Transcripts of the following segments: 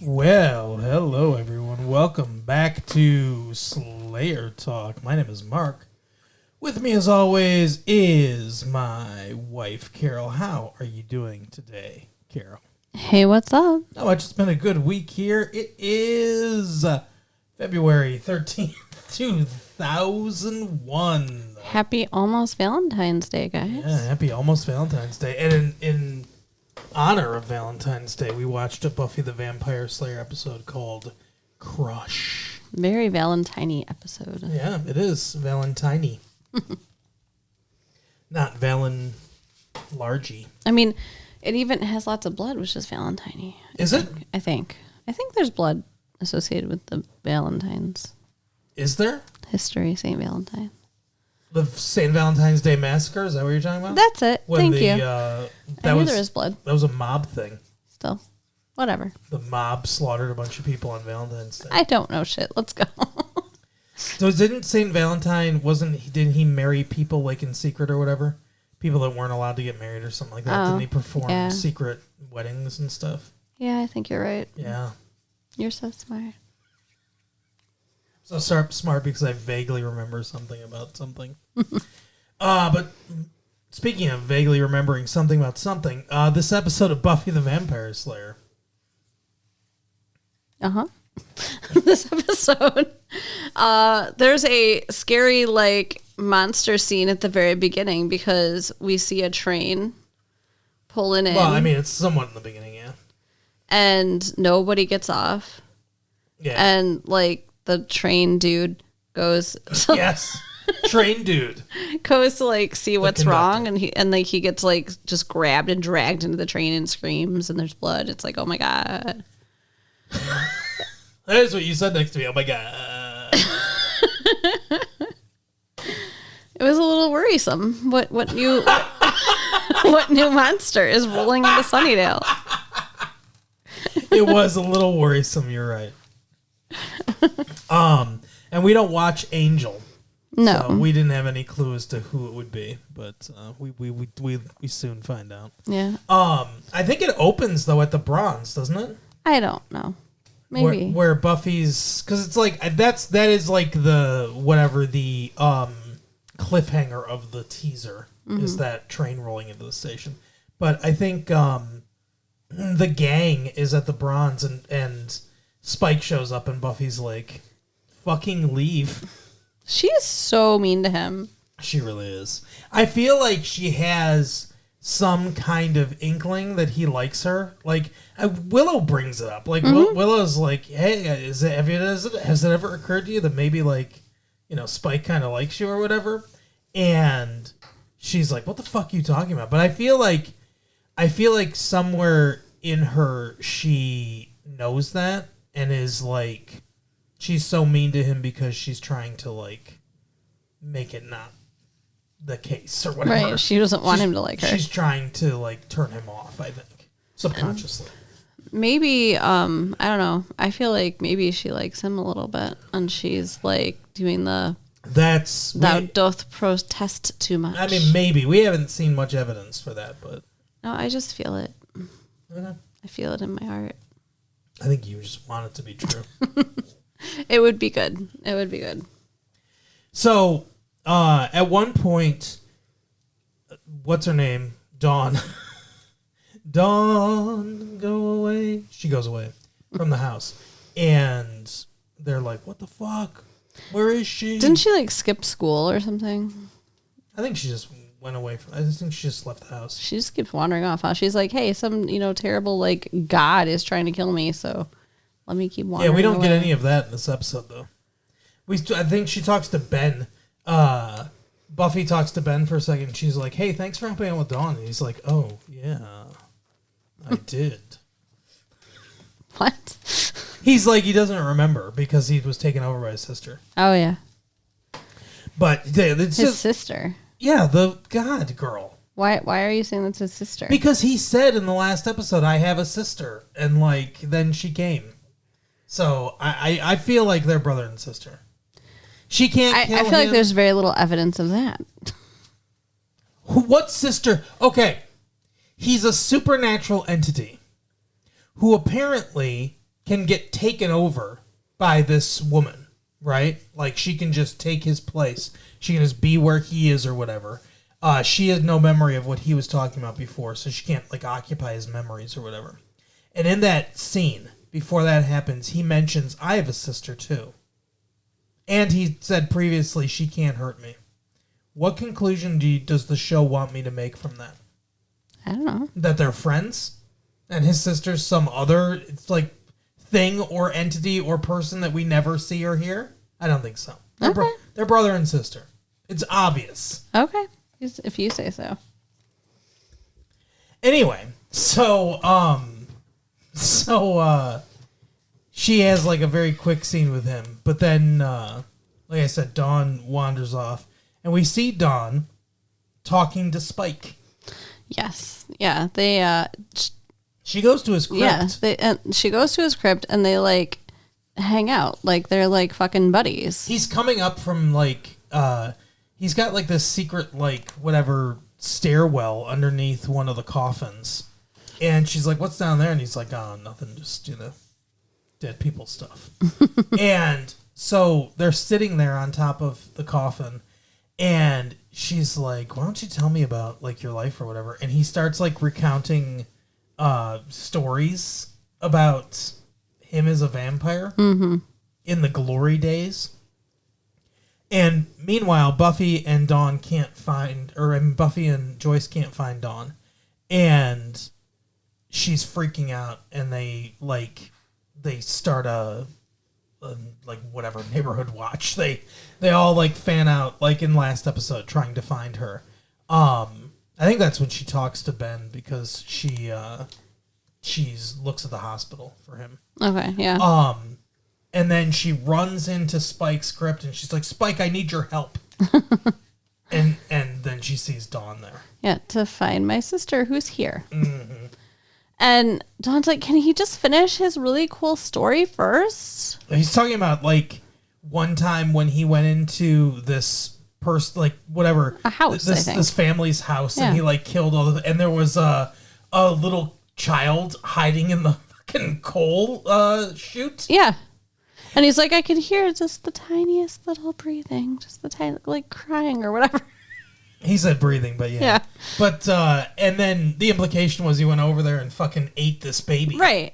Well, hello everyone. Welcome back to Slayer Talk. My name is Mark. With me as always is my wife, Carol. How are you doing today, Carol? Hey, what's up? Oh, it's just been a good week here. It is February 13th, 2001. Happy almost Valentine's Day, guys. Yeah, happy almost Valentine's Day. And in honor of Valentine's Day, we watched a Buffy the Vampire Slayer episode called Crush. Very Valentine-y episode. Yeah, it is Valentine. Not Valen-largy. I mean, it even has lots of blood, which is Valentine-y. Is it? I think there's blood associated with the Valentines. Is there? History, St. Valentine. The St. Valentine's Day Massacre? Is that what you're talking about? That's it. Thank you. I knew there was blood. That was a mob thing. Still. Whatever. The mob slaughtered a bunch of people on Valentine's Day. I don't know shit. Let's go. So didn't St. Valentine, didn't he marry people like in secret or whatever? People that weren't allowed to get married or something like that. Oh, Didn't he perform yeah. secret weddings and stuff? Yeah, I think you're right. Yeah. You're so smart. So smart because I vaguely remember something about something. But speaking of vaguely remembering something about something, this episode of Buffy the Vampire Slayer. Uh-huh. This episode, there's a scary, monster scene at the very beginning because we see a train pulling in. Well, I mean, it's somewhat in the beginning, yeah. And nobody gets off. Yeah. And, the train dude goes to, Yes. Train dude. goes to, see what's conductor. wrong. And he gets, just grabbed and dragged into the train and screams. And there's blood. It's like, oh, my God. That is what you said next to me. Oh, my God. It was a little worrisome. What new what new monster is rolling into Sunnydale? It was a little worrisome. You're right. And we don't watch Angel. No. So we didn't have any clue as to who it would be, but we soon find out. Yeah. I think it opens though at the Bronze, doesn't it? I don't know. Maybe. Where Buffy's, because it's that is the cliffhanger of the teaser is that train rolling into the station. But I think the gang is at the Bronze and Spike shows up and Buffy's like, fucking leave. She is so mean to him. She really is. I feel like she has some kind of inkling that he likes her. Willow brings it up. Willow's like, hey, has it ever occurred to you that maybe Spike kind of likes you or whatever? And she's like, what the fuck are you talking about? But I feel like somewhere in her she knows that and is like, she's so mean to him because she's trying to make it not the case or whatever. Right. She doesn't want him to like her. She's trying to turn him off, I think. Subconsciously. Maybe, I don't know. I feel like maybe she likes him a little bit and she's doing thou doth protest too much. I mean, maybe. We haven't seen much evidence for that, but No, I just feel it. okay. I feel it in my heart. I think you just want it to be true. It would be good. It would be good. So, at one point, what's her name? Dawn. Dawn, go away. She goes away from the house. And they're like, what the fuck? Where is she? Didn't she skip school or something? I think she just went away I think she just left the house. She just keeps wandering off, huh? She's like, hey, some, terrible, God is trying to kill me, so let me keep wandering. Yeah, we don't away. get any of that in this episode, though. I think she talks to Ben. Buffy talks to Ben for a second. She's like, hey, thanks for helping out with Dawn. And he's like, oh, yeah, I did. What? He's like, he doesn't remember because he was taken over by his sister. Oh, yeah. But it's His sister. Yeah, the God girl. Why are you saying that's his sister? Because he said in the last episode, I have a sister. And then she came. So I feel like they're brother and sister. She can't kill him. I feel like there's very little evidence of that. What sister? Okay. He's a supernatural entity who apparently can get taken over by this woman, right? Like, she can just take his place. She can just be where he is or whatever. She has no memory of what he was talking about before, so she can't, like, occupy his memories or whatever. And in that scene, before that happens, he mentions, I have a sister, too. And he said previously, she can't hurt me. What conclusion does the show want me to make from that? I don't know. That they're friends? And his sister's some other, it's like, thing or entity or person that we never see or hear? I don't think so. They're brother and sister. It's obvious. Okay. If you say so. Anyway, so she has like a very quick scene with him, but then like I said, Dawn wanders off and we see Dawn talking to Spike. Yes. Yeah. They she goes to his crypt. Yeah, she goes to his crypt and they like hang out. Like they're like fucking buddies. He's coming up from like he's got like this secret like whatever stairwell underneath one of the coffins. And she's like, "What's down there?" And he's like, "Oh, nothing, just, dead people stuff." And so they're sitting there on top of the coffin and she's like, "Why don't you tell me about like your life or whatever?" And he starts like recounting stories about him as a vampire in the glory days. And meanwhile, Buffy and Dawn can't find, Buffy and Joyce can't find Dawn, and she's freaking out. And they start a like whatever neighborhood watch. They all like fan out like in last episode trying to find her. I think that's when she talks to Ben because she looks at the hospital for him. Okay, yeah. And then she runs into Spike's crypt and she's like, "Spike, I need your help." and then she sees Dawn there. Yeah, to find my sister who's here. Mm-hmm. And Dawn's like, "Can he just finish his really cool story first?" He's talking about like one time when he went into this person, like whatever, a house, this family's house, yeah. And he like killed all and there was a little child hiding in the fucking coal chute. Yeah. And he's like, "I could hear just the tiniest little breathing, just the tiny, like crying or whatever." He said breathing, but yeah. Yeah. But, and then the implication was he went over there and fucking ate this baby. Right.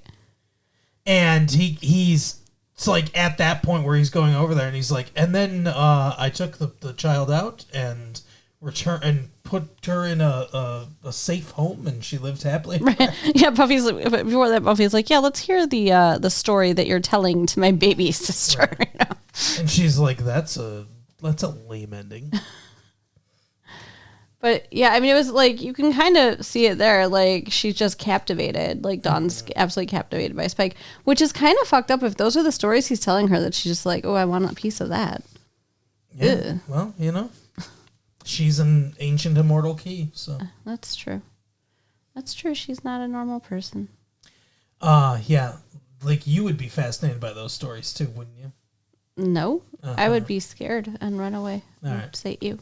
And he's it's like at that point where he's going over there and he's like, and then I took the child out and put her in a safe home and she lived happily. Right. Yeah, before that, Buffy's like, "Yeah, let's hear the story that you're telling to my baby sister." Right. And she's like, that's a lame ending. But yeah, I mean, it was like, you can kind of see it there. Like, she's just captivated. Like, Dawn's absolutely captivated by Spike, which is kind of fucked up if those are the stories he's telling her, that she's just like, "Oh, I want a piece of that." Yeah. Ugh. Well, she's an ancient immortal key, so. That's true. That's true. She's not a normal person. Yeah. Like, you would be fascinated by those stories too, wouldn't you? No. I would be scared and run away. All right. Say you.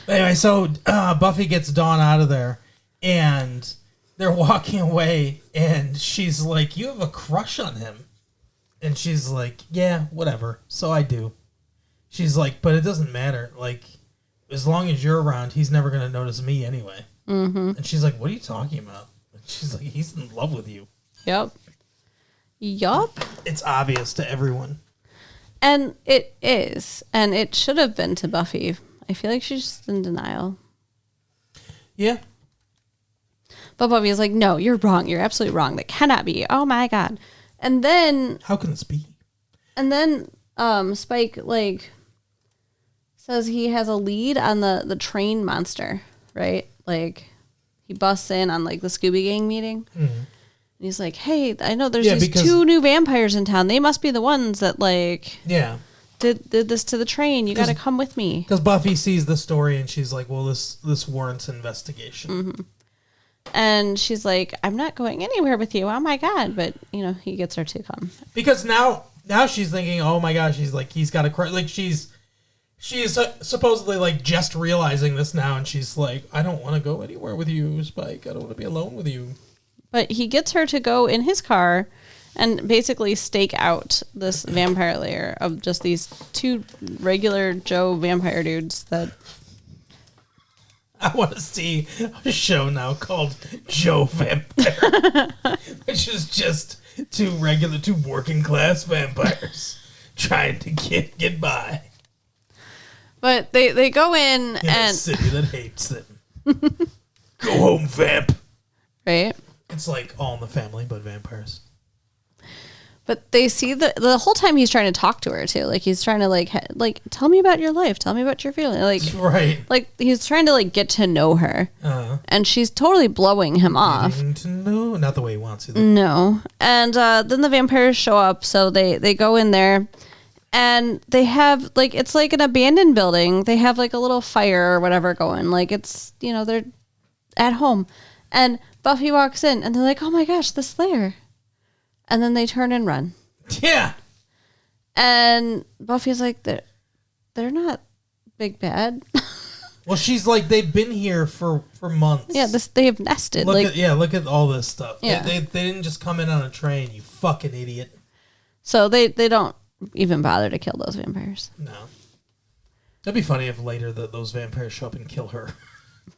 Anyway, so Buffy gets Dawn out of there, and they're walking away, and she's like, "You have a crush on him." And she's like, "Yeah, whatever. So I do." She's like, "But it doesn't matter. Like, as long as you're around, he's never going to notice me anyway." Mm-hmm. And she's like, "What are you talking about?" And she's like, "He's in love with you." Yup. It's obvious to everyone. And it is. And it should have been to Buffy. I feel like she's just in denial. Yeah. But Buffy is like, "No, you're wrong. You're absolutely wrong. That cannot be. Oh my God." And then... How can this be? And then Spike, like, says he has a lead on the train monster, right? Like, he busts in on, like, the Scooby Gang meeting. Mm-hmm. And he's like, "Hey, I know there's these 2 new vampires in town. They must be the ones that, like... Yeah. Did this to the train. You got to come with me." Because Buffy sees the story and she's like, "Well, this warrants investigation." Mm-hmm. And she's like, "I'm not going anywhere with you. Oh my God!" But he gets her to come because now she's thinking, "Oh my gosh," she's like, "He's got a crush." Like she is supposedly like just realizing this now, and she's like, "I don't want to go anywhere with you, Spike. I don't want to be alone with you." But he gets her to go in his car and basically stake out this vampire lair of just these two regular Joe vampire dudes that... I want to see a show now called Joe Vampire, which is just two working class vampires trying to get by. But they go in and... a city that hates them. Go home, vamp. Right? It's like All in the Family, but vampires. But they see the whole time he's trying to talk to her too. Like he's trying to like tell me about your life, tell me about your feeling. Like right. Like he's trying to like get to know her, and she's totally blowing him off. Getting to know, not the way he wants to. No, and then the vampires show up, so they go in there, and they have like it's like an abandoned building. They have like a little fire or whatever going. Like it's they're at home, and Buffy walks in, and they're like, oh my gosh, the Slayer. And then they turn and run. Yeah. And Buffy's like, they're not big bad. Well, she's like, they've been here for months. Yeah, they have nested. Look at all this stuff. Yeah. They didn't just come in on a train, you fucking idiot. So they don't even bother to kill those vampires. No. That'd be funny if later those vampires show up and kill her.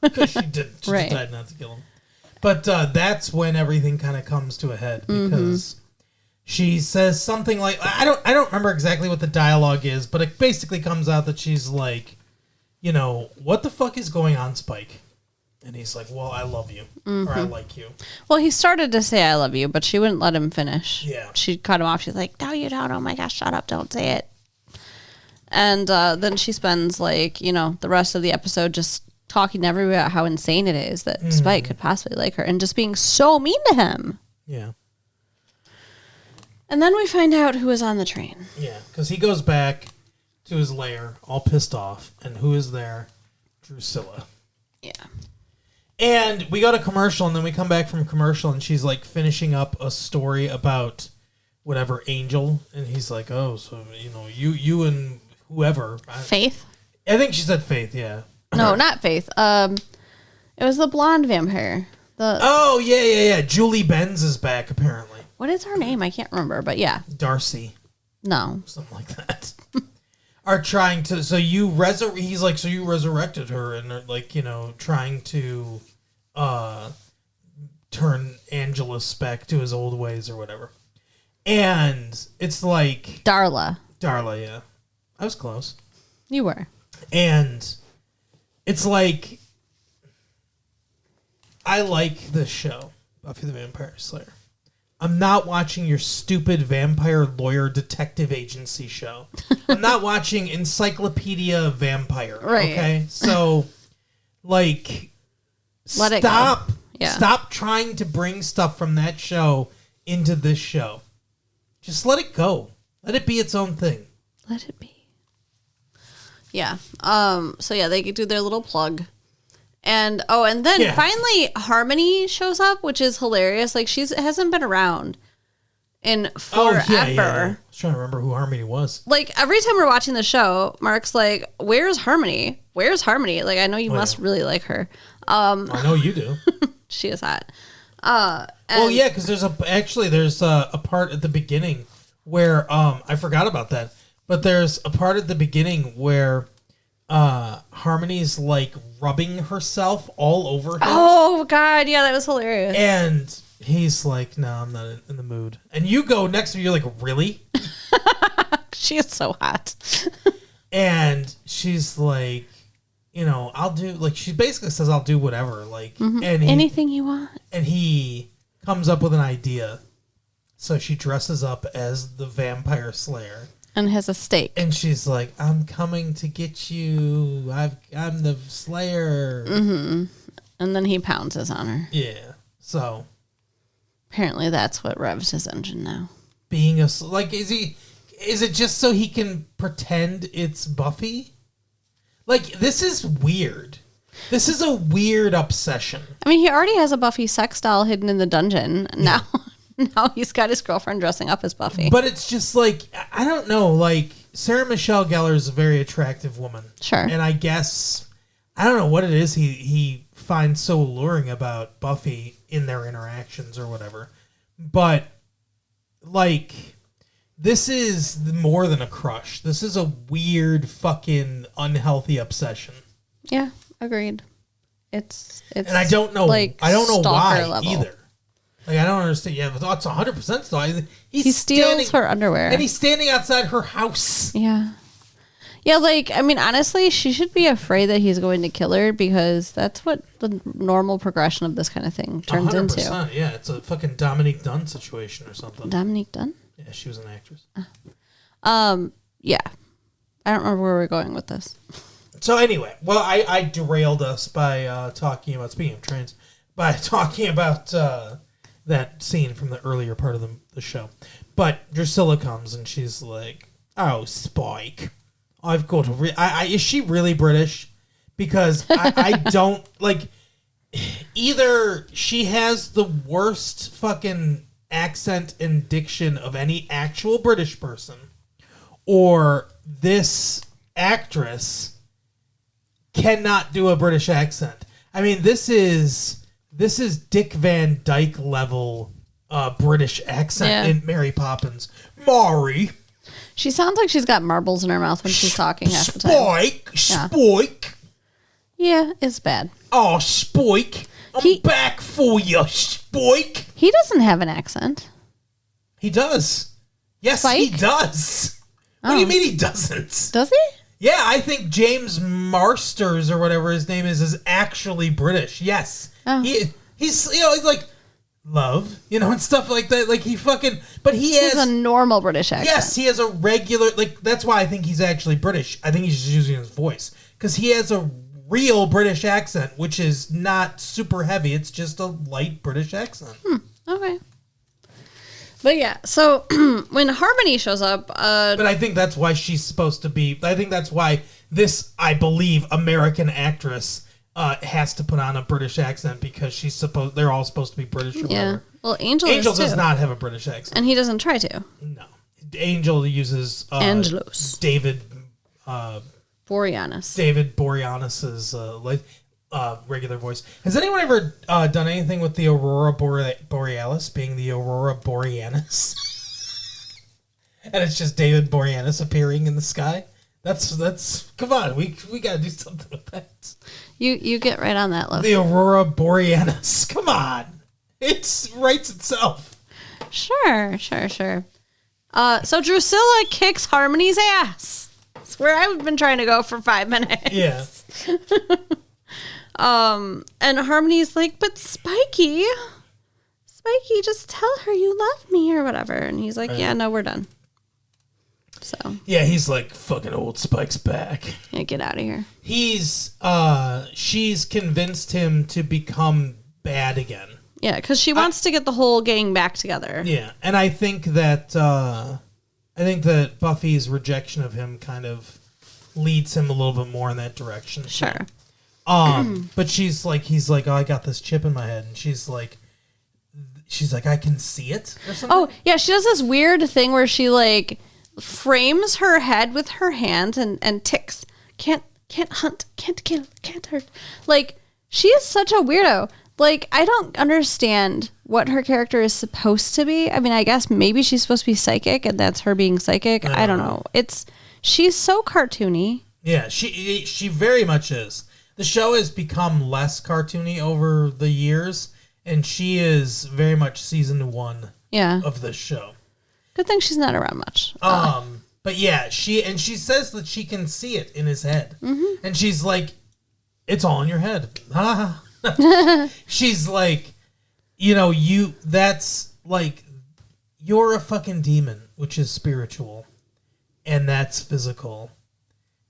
Because she just decided not to kill them. But that's when everything kind of comes to a head because she says something like I don't remember exactly what the dialogue is, but it basically comes out that she's like, what the fuck is going on, Spike? And he's like, well, I love you or I like you. Well, he started to say I love you, but she wouldn't let him finish. Yeah. She cut him off. She's like, no, you don't. Oh my gosh, shut up. Don't say it. And then she spends the rest of the episode just talking to everybody about how insane it is that Spike could possibly like her and just being so mean to him. Yeah. And then we find out who is on the train. Yeah, because he goes back to his lair all pissed off. And who is there? Drusilla. Yeah. And we go to commercial, and then we come back from commercial, and she's like finishing up a story about whatever Angel. And he's like, oh, so, you and whoever. Faith? I think she said Faith, yeah. No, not Faith. It was the blonde vampire. Oh, yeah. Julie Benz is back, apparently. What is her name? I can't remember, but yeah. Darcy. No. Something like that. Are trying to... he's like, so you resurrected her and are like, trying to turn Angelus back to his old ways or whatever. And it's like... Darla, yeah. I was close. You were. And... it's like, I like this show, Buffy the Vampire Slayer. I'm not watching your stupid vampire lawyer detective agency show. I'm not watching Encyclopedia Vampire. Right. Okay? So, let it go. Yeah. Stop trying to bring stuff from that show into this show. Just let it go. Let it be its own thing. Let it be. Yeah. So yeah, they do their little plug. And then finally Harmony shows up, which is hilarious. Like she hasn't been around in forever. Yeah. I was trying to remember who Harmony was. Like every time we're watching the show, Mark's like, "Where's Harmony? Where's Harmony?" Like I know you must really like her. I know you do. She is hot. Because there's a part at the beginning where I forgot about that. But there's a part at the beginning where Harmony's like rubbing herself all over him. Oh God, yeah, that was hilarious. And he's like, "No, I'm not in the mood." And you go next to me, you're like, "Really?" She is so hot. And she's like, I'll do like she basically says, "I'll do whatever." Like anything you want. And he comes up with an idea, so she dresses up as the Vampire Slayer. And has a stake. And she's like, "I'm coming to get you. I'm the Slayer." Mm-hmm. And then he pounces on her. Yeah. So apparently that's what revs his engine now. Being is it just so he can pretend it's Buffy? Like, this is weird. This is a weird obsession. I mean, he already has a Buffy sex doll hidden in the dungeon. Yeah. Now he's got his girlfriend dressing up as Buffy. But it's just like, I don't know, like, Sarah Michelle Gellar is a very attractive woman. Sure. And I guess, I don't know what it is he find so alluring about Buffy in their interactions or whatever. But, like, this is more than a crush. This is a weird, fucking unhealthy obsession. Yeah, agreed. It's and I don't know, like I don't know why level. either. Like, I don't understand. Yeah, but it's 100% still. He steals her underwear. And he's standing outside her house. Yeah. Yeah, like, I mean, honestly, she should be afraid that he's going to kill her because that's what the normal progression of this kind of thing turns 100%, into. Yeah, it's a fucking Dominique Dunn situation or something. Dominique Dunn? Yeah, she was an actress. Yeah. I don't remember where we're going with this. So anyway, well, I derailed us by talking about, speaking of trains, by talking about that scene from the earlier part of the show. But Drusilla comes and she's like, "Oh, Spike, I've got to... is she really British? Because I don't... Like, either she has the worst fucking accent and diction of any actual British person, or this actress cannot do a British accent. I mean, this is Dick Van Dyke level British accent in Mary Poppins. Maury. She sounds like she's got marbles in her mouth when she's talking half the time. Spike. Yeah, it's bad. Oh, Spike. I'm back for you, Spike. He doesn't have an accent. He does. Yes, Spike? he does. What do you mean he doesn't? Does he? Yeah, I think James Marsters or whatever his name is actually British. Yes. Oh. He's he's like love, and stuff like that. Like he fucking he has a normal British accent. Yes, he has a regular that's why I think he's actually British. I think he's just using his voice cuz he has a real British accent which is not super heavy. It's just a light British accent. Okay. But yeah, so when Harmony shows up... but I think that's why she's supposed to be... I think that's why this, I believe, American actress has to put on a British accent because they're all supposed to be British or whatever. Well, Angel does not have a British accent. And he doesn't try to. No. Angel uses... Angelos. David... Boreanaz. David Boreanaz's... regular voice. Has anyone ever done anything with the Aurora Borealis being the Aurora Boreanaz? And it's just David Boreanaz appearing in the sky? That's come on, we gotta do something with that. You get right on that, love. The Aurora Boreanaz. Come on. It writes itself. Sure. So Drusilla kicks Harmony's ass. That's where I've been trying to go for 5 minutes. Yeah. And Harmony's like, but Spiky, just tell her you love me or whatever. And he's like, yeah, no, we're done. So. Yeah, he's like, fucking old Spike's back. Yeah, get out of here. She's convinced him to become bad again. Yeah, because she wants to get the whole gang back together. Yeah, and I think that Buffy's rejection of him kind of leads him a little bit more in that direction. Sure. But he's like, oh, I got this chip in my head, and she's like, I can see it or something. Oh yeah, she does this weird thing where she like frames her head with her hands and ticks. Can't hunt, can't kill, can't hurt. Like she is such a weirdo. Like I don't understand what her character is supposed to be. I mean, I guess maybe she's supposed to be psychic, and that's her being psychic. I don't know. She's so cartoony. Yeah, she very much is. The show has become less cartoony over the years, and she is very much season 1 of this show. Good thing she's not around much. But yeah, she says that she can see it in his head. Mm-hmm. And she's like, it's all in your head. She's like, that's like, you're a fucking demon, which is spiritual, and that's physical.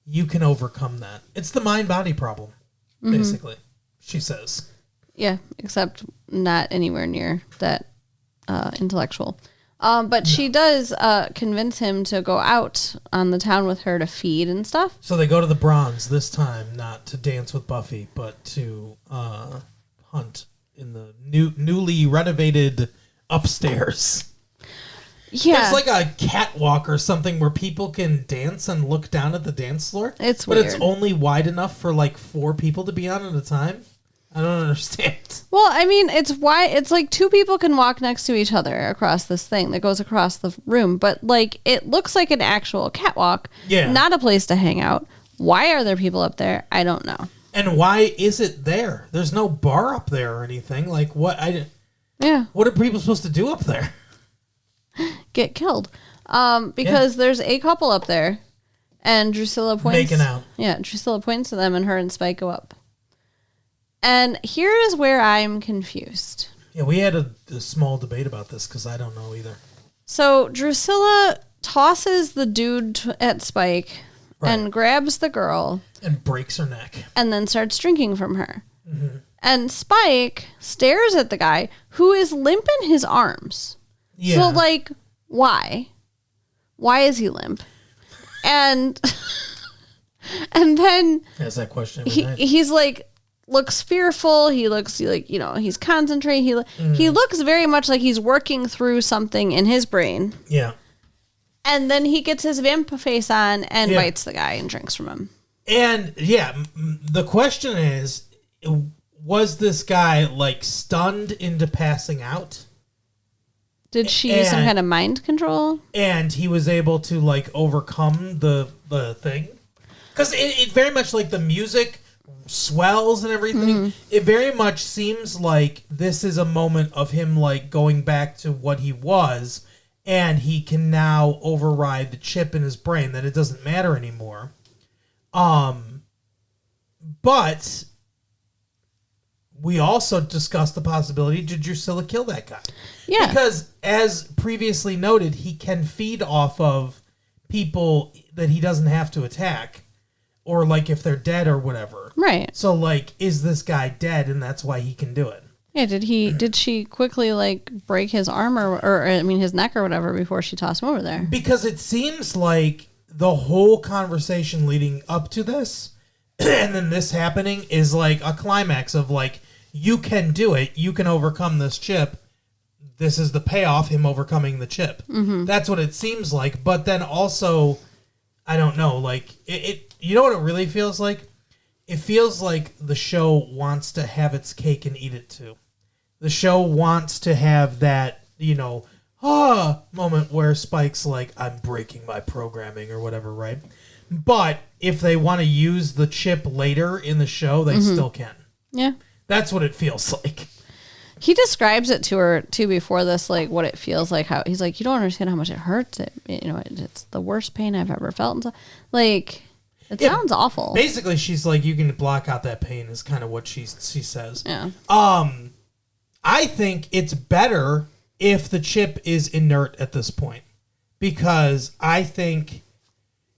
You can overcome that. It's the mind-body problem, basically, she says. Yeah, except not anywhere near that intellectual. But she does convince him to go out on the town with her to feed and stuff. So they go to the Bronze this time, not to dance with Buffy, but to hunt in the newly renovated upstairs. Yeah. There's like a catwalk or something where people can dance and look down at the dance floor. It's but weird. It's only wide enough for like 4 people to be on at a time. I don't understand. Well, I mean, it's like two people can walk next to each other across this thing that goes across the room, but like it looks like an actual catwalk, not a place to hang out. Why are there people up there? I don't know. And why is it there? There's no bar up there or anything. Like what? What are people supposed to do up there? Get killed. Because there's a couple up there, and Drusilla points. Making out. Yeah, Drusilla points to them, and her and Spike go up. And here is where I'm confused. Yeah, we had a small debate about this because I don't know either. So Drusilla tosses the dude at Spike and grabs the girl. And breaks her neck. And then starts drinking from her. Mm-hmm. And Spike stares at the guy who is limp in his arms. Yeah. So, like, why? Why is he limp? And then... That's that question. He's like... looks fearful. He looks like, he's concentrating. He looks very much like he's working through something in his brain. Yeah. And then he gets his vamp face on and bites the guy and drinks from him. And the question is, was this guy like stunned into passing out? Did she use some kind of mind control? And he was able to like overcome the thing? Because it very much like the music swells and everything. It very much seems like this is a moment of him like going back to what he was, and he can now override the chip in his brain that it doesn't matter anymore. But we also discussed the possibility, did Drusilla kill that guy? Yeah. Because as previously noted, he can feed off of people that he doesn't have to attack. Or, like, if they're dead or whatever. Right. So, like, is this guy dead and that's why he can do it? Yeah, did she quickly, like, break his arm or his neck or whatever before she tossed him over there? Because it seems like the whole conversation leading up to this and then this happening is, like, a climax of, like, you can do it. You can overcome this chip. This is the payoff, him overcoming the chip. Mm-hmm. That's what it seems like. But then also, I don't know, like, it you know what it really feels like? It feels like the show wants to have its cake and eat it too. The show wants to have that, moment where Spike's like, I'm breaking my programming or whatever, right? But if they want to use the chip later in the show, they still can. Yeah. That's what it feels like. He describes it to her too before this, like what it feels like. How he's like, you don't understand how much it hurts. It's the worst pain I've ever felt. And so, like, it sounds awful. Basically, she's like, you can block out that pain. Is kind of what she says. Yeah. I think it's better if the chip is inert at this point, because I think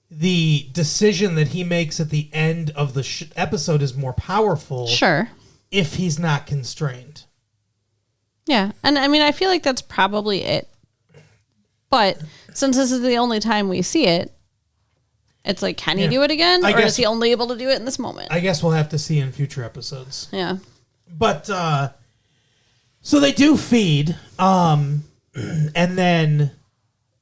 the decision that he makes at the end of the episode is more powerful. Sure. If he's not constrained. Yeah, and I mean, I feel like that's probably it. But since this is the only time we see it, it's like, can he do it again? Or is he only able to do it in this moment? I guess we'll have to see in future episodes. Yeah. But, so they do feed, and then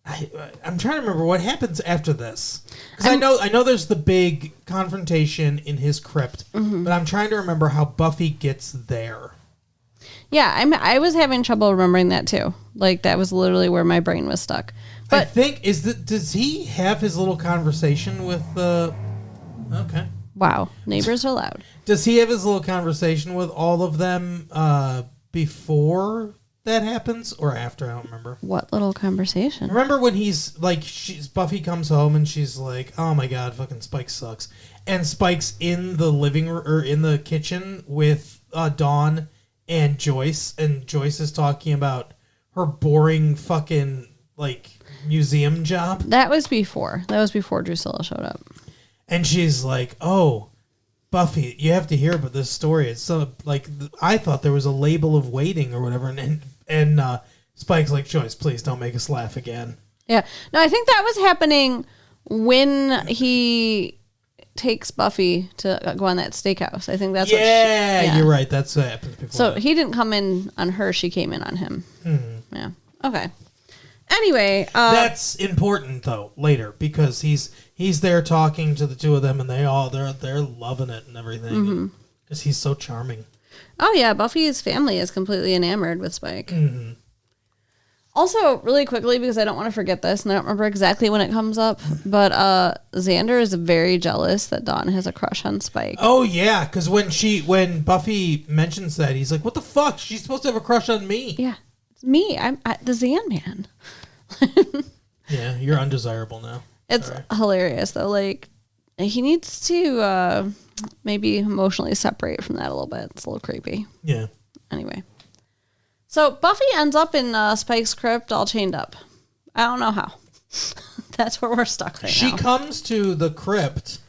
I'm trying to remember what happens after this. Because I know there's the big confrontation in his crypt, but I'm trying to remember how Buffy gets there. Yeah, I was having trouble remembering that too. Like, that was literally where my brain was stuck. But I think does he have his little conversation with the? Okay. Wow, neighbors are loud. Does he have his little conversation with all of them before that happens or after? I don't remember. What little conversation? Remember when he's like, Buffy comes home and she's like, "Oh my god, fucking Spike sucks," and Spike's in the living room or in the kitchen with Dawn and Joyce is talking about her boring fucking like museum job. That was before Drusilla showed up. And she's like, "Oh, Buffy, you have to hear about this story. It's so like I thought there was a label of waiting or whatever." And Spike's like, "Joyce, please don't make us laugh again." Yeah, no, I think that was happening when he takes Buffy to go on that steakhouse. I think that's you're right. That's what happens before. So he didn't come in on her; she came in on him. Mm-hmm. Yeah. Okay. Anyway, that's important though later because he's there talking to the two of them and they're loving it and everything because he's so charming. Oh yeah, Buffy's family is completely enamored with Spike. Mm-hmm. Also, really quickly, because I don't want to forget this, and I don't remember exactly when it comes up, but Xander is very jealous that Dawn has a crush on Spike. Oh yeah, because when Buffy mentions that, he's like, "What the fuck? She's supposed to have a crush on me." Yeah, it's me. I'm the Zan Man. Yeah, you're undesirable now. It's Sorry. hilarious though. Like he needs to maybe emotionally separate from that a little bit. It's a little creepy. Yeah. Anyway. So Buffy ends up in Spike's crypt all chained up. I don't know how. That's where we're stuck right She now. comes to the crypt,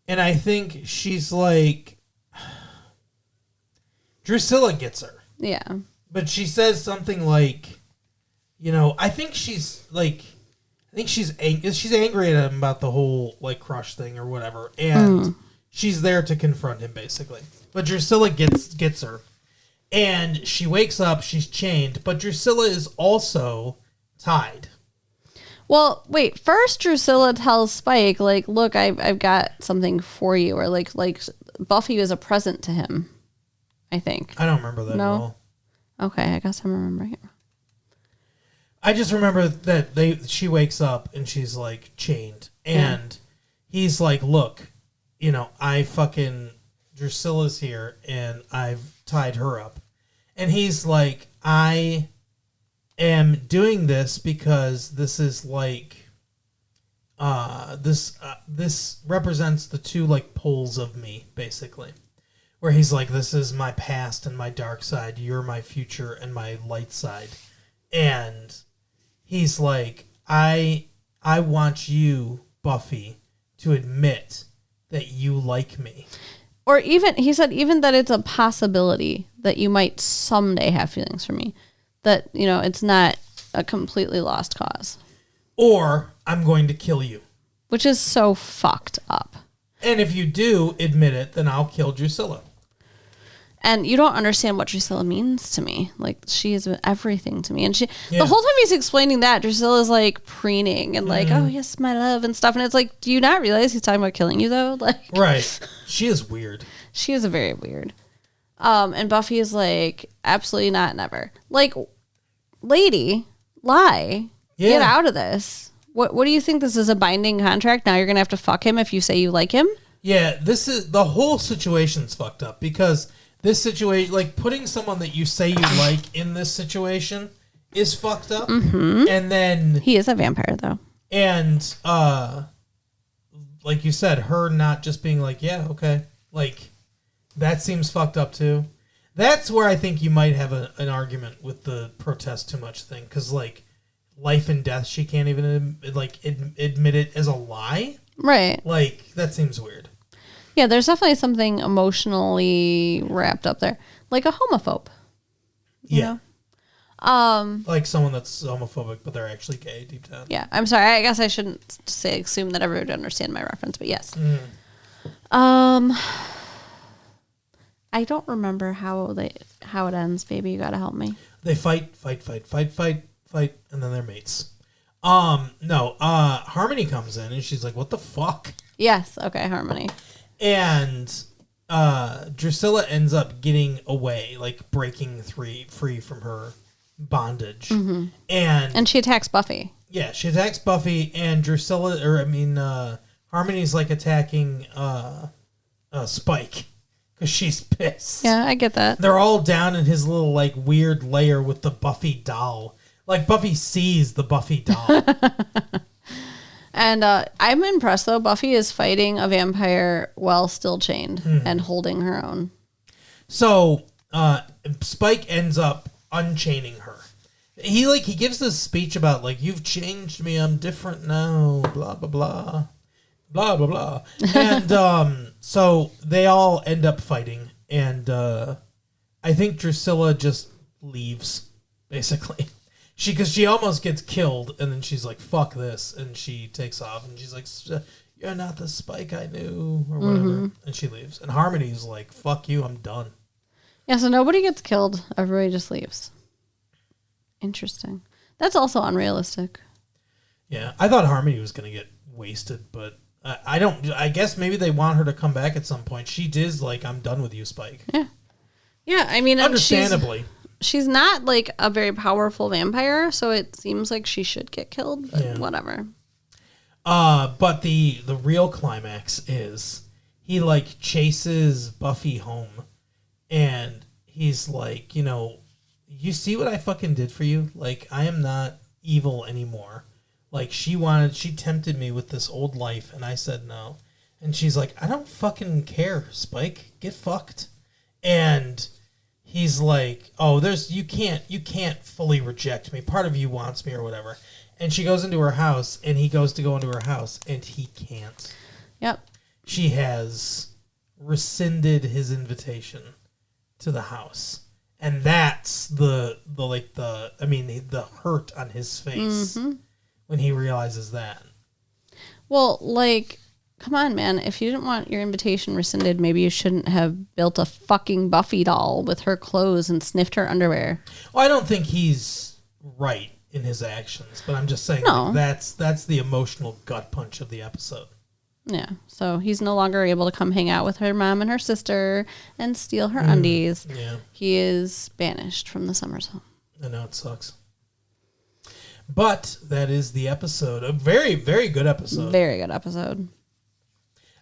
and I think she's like, Drusilla gets her. Yeah. But she says something like, I think she's she's angry at him about the whole like crush thing or whatever, and she's there to confront him basically. But Drusilla gets her. And she wakes up, she's chained, but Drusilla is also tied. Well, wait. First, Drusilla tells Spike, like, "Look, I've got something for you," or like Buffy was a present to him. I think. I don't remember that No? at all. Okay, I guess I'm remembering it. I just remember that she wakes up and she's like chained, and he's like, "Look, Drusilla's here, and I've tied her up," and he's like, "I am doing this because this is like, this represents the two like poles of me, basically." Where he's like, "This is my past and my dark side. You're my future and my light side," and he's like, I want you, Buffy, to admit that you like me. Or even, he said, even that it's a possibility that you might someday have feelings for me. That, it's not a completely lost cause. Or I'm going to kill you. Which is so fucked up. And if you do admit it, then I'll kill Drusilla. And you don't understand what Drusilla means to me. Like, she is everything to me. And the Yeah. whole time he's explaining that, Drusilla's like preening and like, "Oh, yes, my love," and stuff. And it's like, do you not realize he's talking about killing you, though? Like, Right. She is weird. she is very weird. And Buffy is like, absolutely not, never. Like, lady, lie. Yeah. Get out of this. What do you think? This is a binding contract? Now you're going to have to fuck him if you say you like him? Yeah, the whole situation's fucked up because this situation, like putting someone that you say you like in this situation is fucked up. Mm-hmm. And then He is a vampire, though. And like you said, her not just being like, "Yeah, okay," like that seems fucked up too. That's where I think you might have an argument with the protest too much thing, because like life and death, she can't even admit it as a lie. Right. Like that seems weird. Yeah, there's definitely something emotionally wrapped up there. Like a homophobe. You know? Like someone that's homophobic, but they're actually gay deep down. Yeah, I'm sorry. I guess I shouldn't assume that everyone would understand my reference, but yes. I don't remember how it ends. Baby, you gotta help me. They fight, and then they're mates. Harmony comes in and she's like, "What the fuck?" Yes. Okay, Harmony. And Drusilla ends up getting away, like breaking free from her bondage. Mm-hmm. And she attacks Buffy. Yeah, she attacks Buffy, and Harmony's like attacking Spike because she's pissed. Yeah, I get that. They're all down in his little like weird lair with the Buffy doll. Like Buffy sees the Buffy doll. And I'm impressed, though. Buffy is fighting a vampire while still chained and holding her own. So Spike ends up unchaining her. He gives this speech about like, "You've changed me, I'm different now, blah blah blah, blah blah blah," and so they all end up fighting, and I think Drusilla just leaves basically. Because she almost gets killed, and then she's like, "Fuck this," and she takes off, and she's like, "You're not the Spike I knew," or whatever, and she leaves. And Harmony's like, "Fuck you, I'm done." Yeah, so nobody gets killed. Everybody just leaves. Interesting. That's also unrealistic. Yeah, I thought Harmony was gonna get wasted, but I don't. I guess maybe they want her to come back at some point. She is like, "I'm done with you, Spike." Yeah. Yeah, I mean, and understandably. She's not like a very powerful vampire, so it seems like she should get killed, but whatever. But the real climax is he like chases Buffy home, and he's like, you know, you see what I fucking did for you? Like, I am not evil anymore. Like, she tempted me with this old life, and I said no. And she's like, I don't fucking care, Spike. Get fucked. And he's like, oh, you can't fully reject me. Part of you wants me or whatever. And she goes into her house, and he goes to go into her house, and he can't. Yep. She has rescinded his invitation to the house. And that's the hurt on his face when he realizes that. Well, like, come on, man. If you didn't want your invitation rescinded, maybe you shouldn't have built a fucking Buffy doll with her clothes and sniffed her underwear. Well, I don't think he's right in his actions, but I'm just saying like, that's the emotional gut punch of the episode. Yeah, so he's no longer able to come hang out with her mom and her sister and steal her undies. Yeah. He is banished from the Summers home. I know, it sucks. But that is the episode. A very, very good episode. Very good episode.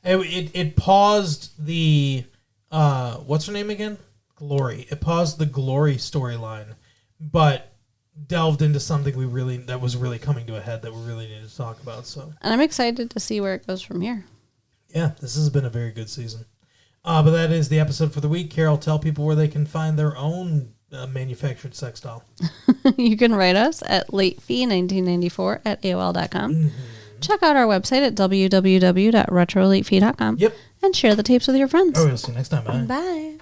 It paused the, what's her name again? Glory. It paused the Glory storyline, but delved into something that was really coming to a head that we really needed to talk about. So, and I'm excited to see where it goes from here. Yeah, this has been a very good season. But that is the episode for the week. Carol, tell people where they can find their own manufactured sex doll. You can write us at latefee1994@aol.com. Mm-hmm. Check out our website at www.retrolatefee.com. Yep. And share the tapes with your friends. Oh, we'll see you next time. Bye. Bye.